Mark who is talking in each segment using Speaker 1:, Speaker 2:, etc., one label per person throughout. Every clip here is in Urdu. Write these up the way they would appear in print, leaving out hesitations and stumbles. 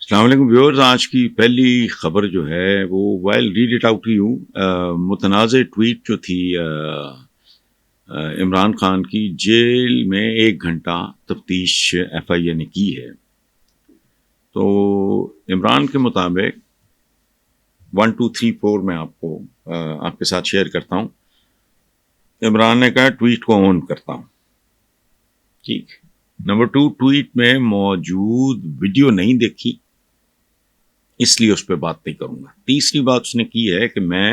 Speaker 1: السلام علیکم ویورز، آج کی پہلی خبر جو ہے وہ while read it out to you, متنازع ٹویٹ جو تھی عمران خان کی، جیل میں 1 گھنٹہ تفتیش ایف آئی اے نے کی ہے۔ تو عمران کے مطابق 1 2 3 4 میں آپ کے ساتھ شیئر کرتا ہوں۔ عمران نے کہا ٹویٹ کو آن کرتا ہوں، ٹھیک۔ نمبر 2، ٹویٹ میں موجود ویڈیو نہیں دیکھی، اس لیے اس پہ بات نہیں کروں گا۔ تیسری بات اس نے کی ہے کہ میں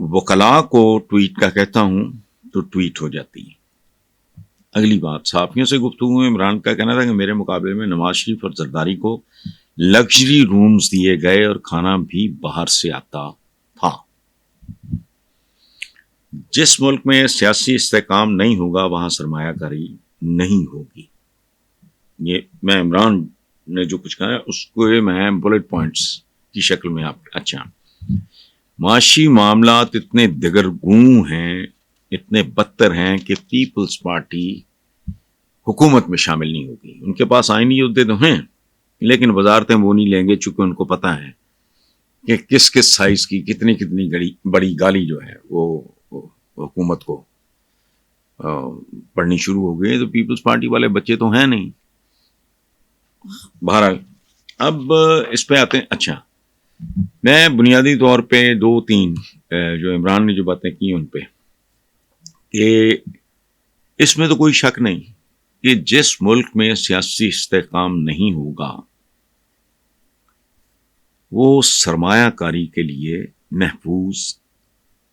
Speaker 1: وکلاء کو ٹویٹ کا کہتا ہوں تو ٹویٹ ہو جاتی ہے۔ اگلی بات، صحافیوں سے گفتگو میں عمران کا کہنا تھا کہ میرے مقابلے میں نواز شریف اور زرداری کو لگژری رومز دیے گئے اور کھانا بھی باہر سے آتا تھا۔ جس ملک میں سیاسی استحکام نہیں ہوگا وہاں سرمایہ کاری نہیں ہوگی۔ یہ میں عمران نے جو کچھ کہا ہے اس کو میں بلٹ پوائنٹس کی شکل میں اچھا، معاشی معاملات اتنے دگرگوں ہیں، اتنے بدتر ہیں کہ پیپلز پارٹی حکومت میں شامل نہیں ہوگی۔ ان کے پاس آئینی عہدے تو ہیں لیکن وزارتیں وہ نہیں لیں گے، چونکہ ان کو پتہ ہے کہ کس کس سائز کی کتنی بڑی گالی جو ہے وہ حکومت کو پڑھنی شروع ہو گئی۔ تو پیپلز پارٹی والے بچے تو ہیں نہیں۔ بہرحال اب اس پہ آتے ہیں۔ اچھا، میں بنیادی طور پہ 2 3 جو عمران نے جو باتیں کی ان پہ، کہ اس میں تو کوئی شک نہیں کہ جس ملک میں سیاسی استحکام نہیں ہوگا وہ سرمایہ کاری کے لیے محفوظ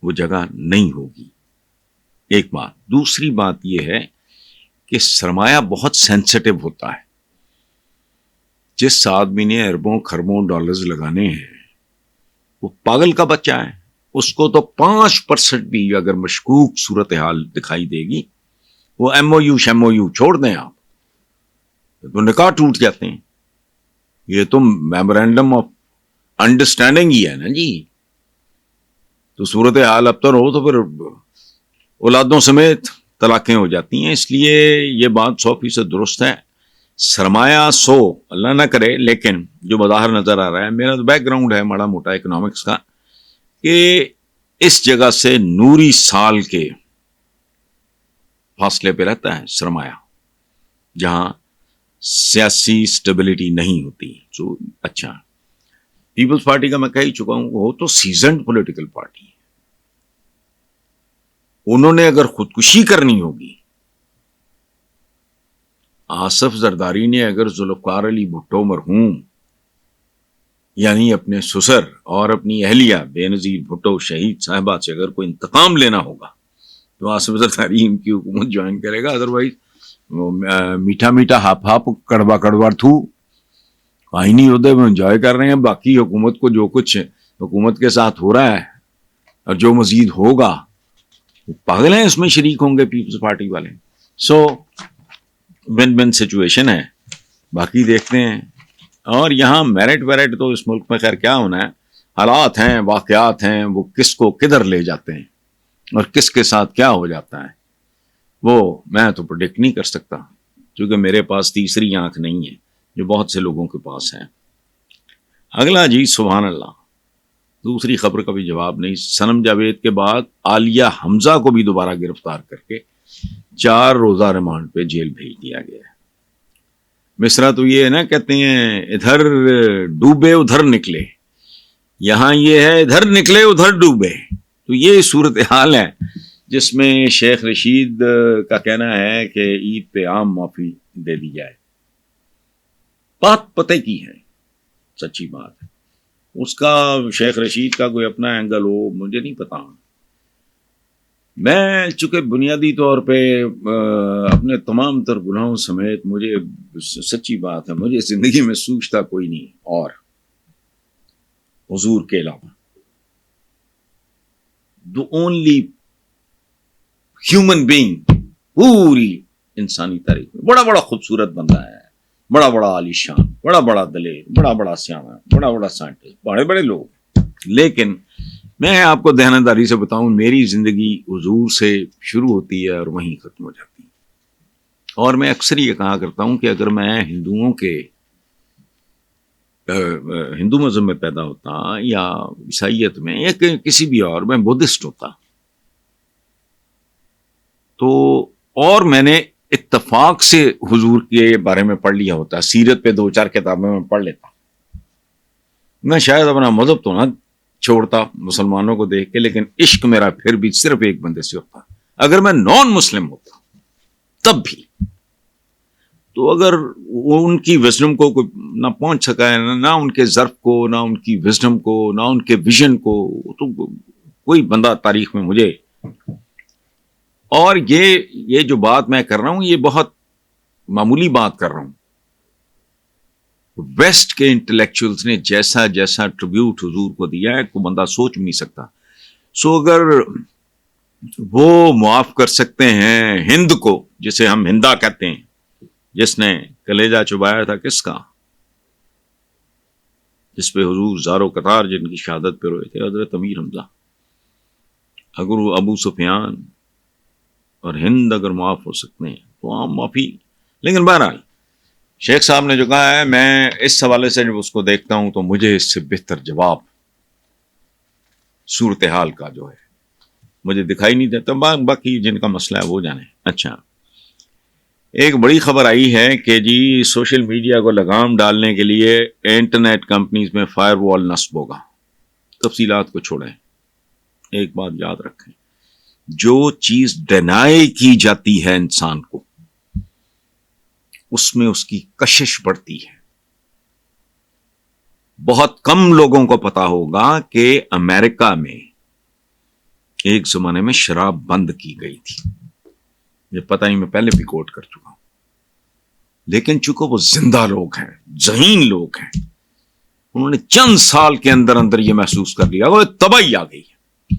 Speaker 1: وہ جگہ نہیں ہوگی، ایک بات۔ دوسری بات یہ ہے کہ سرمایہ بہت سینسٹیو ہوتا ہے۔ جس آدمی نے اربوں خربوں ڈالرز لگانے ہیں وہ پاگل کا بچہ ہے، اس کو تو 5% بھی اگر مشکوک صورتحال دکھائی دے گی، وہ ایم او یو چھوڑ دیں آپ تو نکاح ٹوٹ جاتے ہیں۔ یہ تو میمورینڈم آف انڈرسٹینڈنگ ہی ہے نا جی۔ تو صورتحال ابتر ہو تو پھر اولادوں سمیت طلاقیں ہو جاتی ہیں۔ اس لیے یہ بات 100% درست ہے۔ سرمایہ اللہ نہ کرے، لیکن جو بظاہر نظر آ رہا ہے، میرا تو بیک گراؤنڈ ہے ماڑا موٹا اکنامکس کا، کہ اس جگہ سے نوری سال کے فاصلے پہ رہتا ہے سرمایہ، جہاں سیاسی سٹیبلٹی نہیں ہوتی۔ اچھا، پیپلز پارٹی کا میں کہہ ہی چکا ہوں، وہ تو سیزنڈ پولیٹیکل پارٹی ہے۔ انہوں نے اگر خودکشی کرنی ہوگی، آصف زرداری نے اگر ذوالفقار علی بھٹو مرحوم یعنی اپنے سسر اور اپنی اہلیہ بے نظیر بھٹو شہید صاحبہ سے اگر کوئی انتقام لینا ہوگا تو آصف زرداری ان کی حکومت جوائن کرے گا۔ ادروائز میٹھا میٹھا ہاپ کڑوا کڑوا تھو آئینی عہدے میں انجوائے کر رہے ہیں، باقی حکومت کو جو کچھ حکومت کے ساتھ ہو رہا ہے اور جو مزید ہوگا پاگل ہیں، اس میں شریک ہوں گے پیپلز پارٹی والے۔ سو ون ون سچویشن ہے، باقی دیکھتے ہیں۔ اور یہاں میرٹ تو اس ملک میں خیر کیا ہونا ہے، حالات ہیں، واقعات ہیں، وہ کس کو کدھر لے جاتے ہیں اور کس کے ساتھ کیا ہو جاتا ہے وہ میں تو پریڈکٹ نہیں کر سکتا، کیونکہ میرے پاس تیسری آنکھ نہیں ہے جو بہت سے لوگوں کے پاس ہے۔ اگلا جی، سبحان اللہ، دوسری خبر کا بھی جواب نہیں۔ صنم جاوید کے بعد عالیہ حمزہ کو بھی دوبارہ گرفتار کر کے 4 روزہ ریمانڈ پہ جیل بھیج دیا گیا ہے۔ مصرا تو یہ ہے نا، کہتے ہیں ادھر ڈوبے ادھر نکلے، یہاں یہ ہے ادھر نکلے ادھر ڈوبے۔ تو یہ صورتحال ہے جس میں شیخ رشید کا کہنا ہے کہ عید پہ عام معافی دے دی جائے۔ بات پتہ کی ہے، سچی بات ہے، اس کا شیخ رشید کا کوئی اپنا اینگل ہو مجھے نہیں پتا۔ میں چونکہ بنیادی طور پہ اپنے تمام تر گناہوں سمیت، مجھے سچی بات ہے، مجھے زندگی میں سوچتا کوئی نہیں اور حضور کے علاوہ، the only human being پوری انسانی تاریخ میں بڑا خوبصورت بندہ ہے، بڑا عالیشان، بڑا دلیر، بڑا سیاح، بڑا سائنٹسٹ، بڑے لوگ، لیکن میں آپ کو دیانتداری سے بتاؤں، میری زندگی حضور سے شروع ہوتی ہے اور وہیں ختم ہو جاتی ہے۔ اور میں اکثر یہ کہا کرتا ہوں کہ اگر میں ہندو مذہب میں پیدا ہوتا یا عیسائیت میں یا کسی بھی اور میں بدھسٹ ہوتا تو اور میں نے اتفاق سے حضور کے بارے میں پڑھ لیا ہوتا, سیرت پہ 2-4 کتابیں میں پڑھ لیتا, میں شاید اپنا مذہب تو نہ چھوڑتا مسلمانوں کو دیکھ کے, لیکن عشق میرا پھر بھی صرف ایک بندے سے ہوتا. اگر میں نان مسلم ہوتا تب بھی تو اگر ان کی وزڈم کو کوئی نہ پہنچ سکا ہے, نہ ان کے ظرف کو, نہ ان کی وزڈم کو, نہ ان کے ویژن کو, تو کوئی بندہ تاریخ میں مجھے. اور یہ جو بات میں کر رہا ہوں یہ بہت معمولی بات کر رہا ہوں. ویسٹ کے انٹلیکچوئلز نے جیسا جیسا ٹریبیوٹ حضور کو دیا ہے کوئی بندہ سوچ بھی نہیں سکتا. سو اگر وہ معاف کر سکتے ہیں ہند کو, جسے ہم ہندا کہتے ہیں, جس نے کلیجہ چبایا تھا کس کا, جس پہ حضور زارو قطار جن کی شہادت پہ روئے تھے, حضرت امیر حمزہ. اگر وہ ابو سفیان اور ہند اگر معاف ہو سکتے ہیں تو عام معافی. لیکن بہرحال شیخ صاحب نے جو کہا ہے, میں اس حوالے سے جب اس کو دیکھتا ہوں تو مجھے اس سے بہتر جواب صورتحال کا جو ہے مجھے دکھائی نہیں دیتا. باقی جن کا مسئلہ ہے وہ جانے. اچھا, ایک بڑی خبر آئی ہے کہ جی سوشل میڈیا کو لگام ڈالنے کے لیے انٹرنیٹ کمپنیز میں فائر وال نصب ہوگا. تفصیلات کو چھوڑیں, ایک بات یاد رکھیں, جو چیز ڈینائی کی جاتی ہے انسان کو اس میں اس کی کشش بڑھتی ہے. بہت کم لوگوں کو پتا ہوگا کہ امریکہ میں ایک زمانے میں شراب بند کی گئی تھی. یہ پتہ نہیں, میں پہلے بھی کوٹ کر چکا ہوں, لیکن چونکہ وہ زندہ لوگ ہیں, ذہین لوگ ہیں, انہوں نے چند سال کے اندر اندر یہ محسوس کر لیا وہ تباہی آ گئی ہے.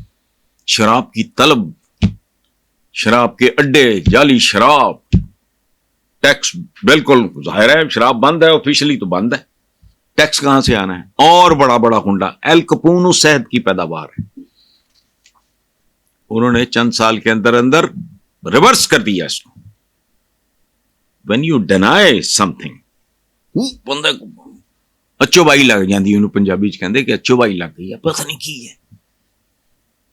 Speaker 1: شراب کی طلب, شراب کے اڈے, جعلی شراب, ٹیکس بالکل ظاہر ہے شراب بند ہے, آفیشلی تو بند ہے, ٹیکس کہاں سے آنا ہے, اور بڑا بڑا ہنڈا. ایل کپونو صحت کی پیداوار ہے, انہوں نے چند سال کے اندر اندر ریورس کر دیا اس کو. when you deny something بندے کو اچو بائی لگ جاندی, انہوں پنجابی چ کہندے کہ اچو بائی لگ گئی ہے, پتہ نہیں کی ہے.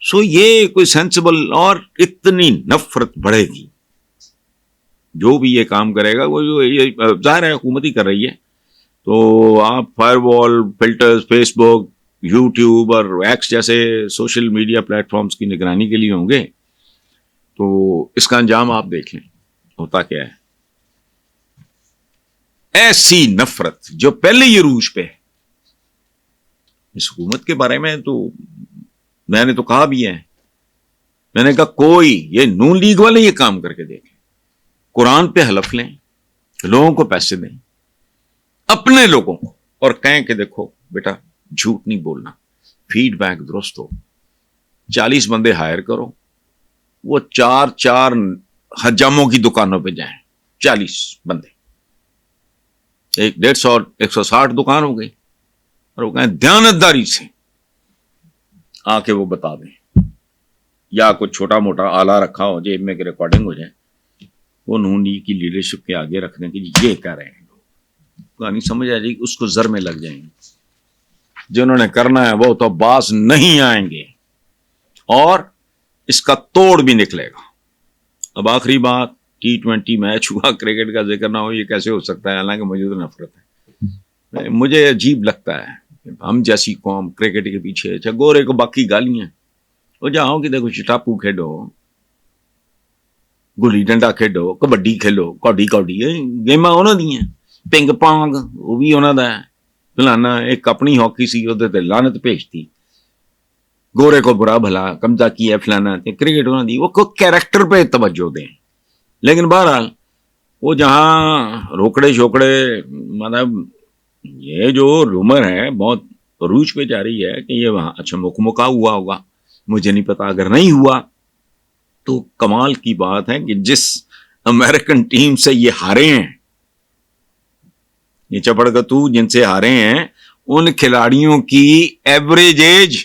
Speaker 1: سو یہ کوئی سینسبل, اور اتنی نفرت بڑھے گی جو بھی یہ کام کرے گا. وہ ظاہر ہے حکومت ہی کر رہی ہے, تو آپ فائر وال, فلٹرز, فیس بک, یوٹیوب اور ایکس جیسے سوشل میڈیا پلیٹ فارمز کی نگرانی کے لیے ہوں گے, تو اس کا انجام آپ دیکھ لیں ہوتا کیا ہے. ایسی نفرت جو پہلے ہی عروج پہ ہے اس حکومت کے بارے میں. تو میں نے تو کہا بھی ہے, میں نے کہا کوئی یہ نون لیگ والے یہ کام کر کے دیکھیں, قرآن پہ حلف لیں, لوگوں کو پیسے دیں, اپنے لوگوں کو, اور کہیں کہ دیکھو بیٹا جھوٹ نہیں بولنا, فیڈ بیک درست ہو, 40 بندے ہائر کرو, وہ 4 حجاموں کی دکانوں پہ جائیں, 40 بندے, 150 اور 160 دکان ہو گئی, اور وہ کہیں دیانتداری سے آ کے وہ بتا دیں, یا کوئی چھوٹا موٹا آلہ رکھا ہو جیب میں کہ ریکارڈنگ ہو جائے, وہ نون لیگ کی لیڈرشپ کے آگے رکھ دیں کہ یہ کہہ رہے ہیں لوگ, کہانی سمجھ آ جائے گی, اس کو زر میں لگ جائیں گے. جنہوں نے کرنا ہے وہ تو باز نہیں آئیں گے, اور اس کا توڑ بھی نکلے گا. اب آخری بات, T20 میچ ہوا, کرکٹ کا ذکر نہ ہو, یہ کیسے ہو سکتا ہے, حالانکہ مجھے تو نفرت ہے. مجھے عجیب لگتا ہے ہم جیسی قوم کرکٹ کے پیچھے, اچھا گورے کو باقی گالیاں, وہ جاؤ کہ دیکھو چٹاپو کھیلو, گلی ڈنڈا کھیلو, کبڈی کھیلو, کوڈی گیماں انہوں دی ہیں, پنگ پانگ وہ بھی انہوں دا ہے, فلانا ایک اپنی ہاکی سی وہ لعنت بھیجتی, گورے کو برا بھلا کمزا کی ہے فلانا, کرکٹ انہوں دی, وہ کو کیریکٹر پہ توجہ دیں. لیکن بہرحال وہ جہاں روکڑے شوکڑے, مطلب یہ جو رومر ہے بہت عروج پہ جا رہی ہے کہ یہ وہاں اچھا مکمکا ہوا ہوگا, مجھے نہیں پتا, اگر نہیں ہوا تو کمال کی بات ہے کہ جس امریکن ٹیم سے یہ ہارے ہیں, یہ چپڑ گتو جن سے ہارے ہیں, ان کھلاڑیوں کی ایوریج ایج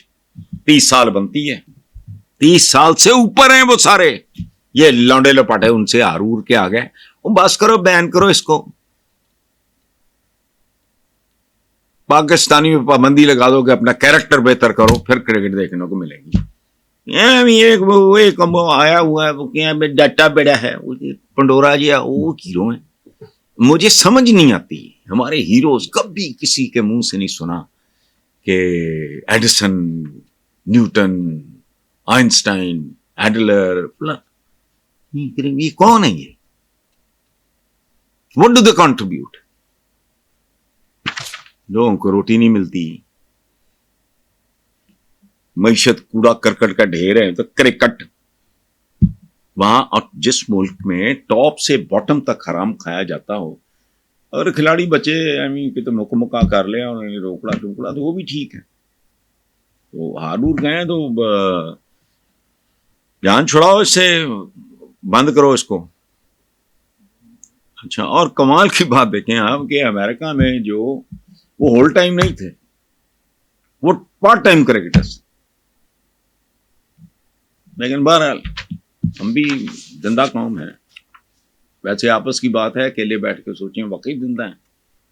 Speaker 1: 30 سال بنتی ہے, 30 سال سے اوپر ہیں وہ سارے. یہ لونڈے لپاٹے ان سے ہارور کے آ گئے, بس کرو، بین کرو اس کو، پاکستانی میں پابندی لگا دو کہ اپنا کیریکٹر بہتر کرو، پھر کرکٹ دیکھنے کو ملے گی. ایک آیا ہوا ہے ڈاٹا بیڑا ہے پنڈورا جی، وہ ہیرو ہیں. مجھے سمجھ نہیں آتی ہمارے ہیروز، کبھی کسی کے منہ سے نہیں سنا کہ ایڈیسن، نیوٹن، آئنسٹائن، ایڈلر، یہ کون ہے؟ یہ واٹ ڈو دے کنٹریبیوٹ؟ لوگوں کو روٹی نہیں ملتی، معیشت کوڑا کرکٹ کا ڈھیر ہے. تو کرکٹ وہاں، اور جس ملک میں ٹاپ سے باٹم تک حرام کھایا جاتا ہو، اور کھلاڑی بچے کہ تو مکمکا کر لیا انہوں نے، روکڑا ٹوکڑا، تو وہ بھی ٹھیک ہے. تو ہارور گئے تو جان چھڑاؤ، اس سے بند کرو اس کو. اچھا، اور کمال کی بات دیکھیں آپ کہ امریکہ میں جو وہ ہول ٹائم نہیں تھے، وہ پارٹ ٹائم کرکٹرز. لیکن بہرحال ہم بھی زندہ قوم ہیں. ویسے آپس کی بات ہے، اکیلے بیٹھ کے سوچیں واقعی زندہ ہیں.